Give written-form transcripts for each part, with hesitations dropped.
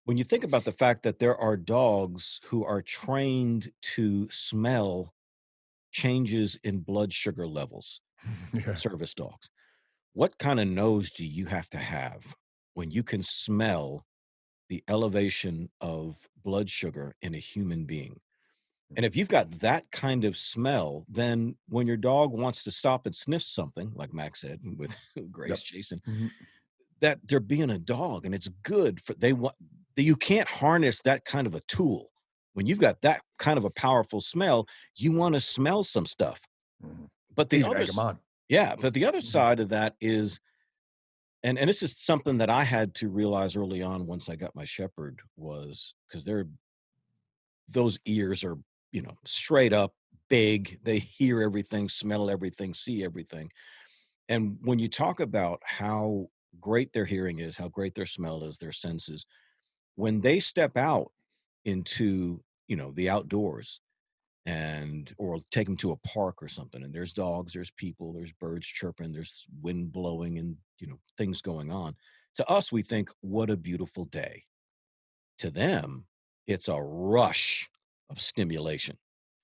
when you think about the fact that there are dogs who are trained to smell changes in blood sugar levels, Yeah. service dogs, what kind of nose do you have to have when you can smell the elevation of blood sugar in a human being? And if you've got that kind of smell, then when your dog wants to stop and sniff something, like Max said with Grace Yep. Jason, Mhm. that they're being a dog, and it's good for they want you can't harness that kind of a tool. When you've got that kind of a powerful smell, you wanna smell some stuff. Mhm. But And the you egg them others on. yeah, but the other Mhm. side of that is and this is something that I had to realize early on once I got my shepherd was because 'cause they're those ears are, straight up big. They hear everything, smell everything, see everything. And when you talk about how great their hearing is, how great their smell is, their senses, when they step out into, the outdoors and or take them to a park or something and there's dogs, there's people, there's birds chirping, there's wind blowing and, things going on. To us, we think, what a beautiful day. To them, it's a rush of stimulation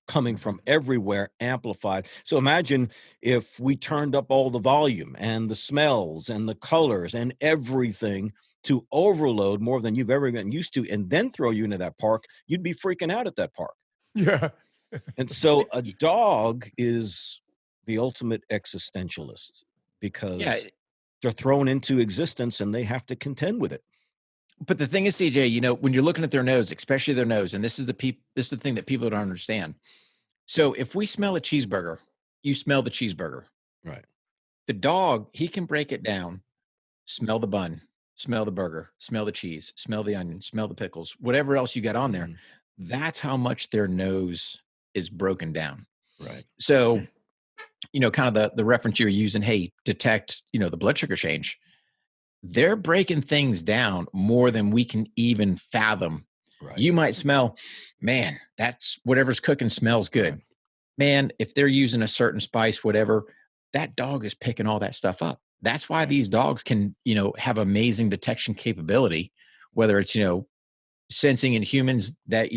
coming Mhm. from everywhere, amplified. So imagine if we turned up all the volume and the smells and the colors and everything to overload more than you've ever been used to, and then throw you into that park, you'd be freaking out at that park. Yeah. And so a dog is the ultimate existentialist Yeah, because they're thrown into existence and they have to contend with it. but the thing is, CJ, when you're looking at their nose, especially their nose, and this is the thing that people don't understand. So if we smell a cheeseburger, you smell the cheeseburger. Right. The dog, he can break it down, smell the bun, smell the burger, smell the cheese, smell the onion, smell the pickles, whatever else you got on there. Mhm. That's how much their nose is broken down. Right. So, kind of the reference you're using, hey, detect, the blood sugar change. They're breaking things down more than we can even fathom. Right. You might smell, man, that's whatever's cooking smells Right. good. Man, if they're using a certain spice, whatever, that dog is picking all that stuff up. That's why Right. these dogs can, have amazing detection capability, whether it's, sensing in humans that,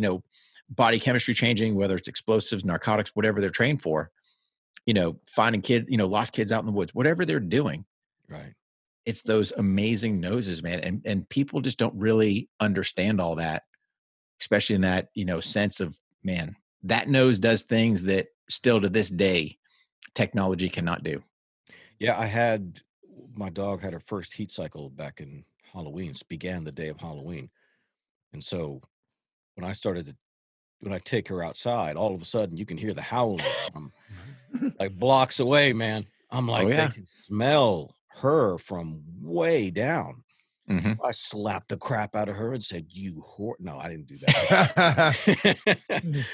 body chemistry changing, whether it's explosives, narcotics, whatever they're trained for, finding kids, lost kids out in the woods, whatever they're doing. Right. It's those amazing noses, man. And people just don't really understand all that, especially in that, sense of, man, that nose does things that still to this day technology cannot do. Yeah, my dog had her first heat cycle back in Halloween, began the day of Halloween. And so when I started to when I take her outside, all of a sudden you can hear the howling from like blocks away, man. I'm Oh, like, they yeah. can smell her from way down. Mhm. I slapped the crap out of her and said, "You whore." No, I didn't do Mhm. that.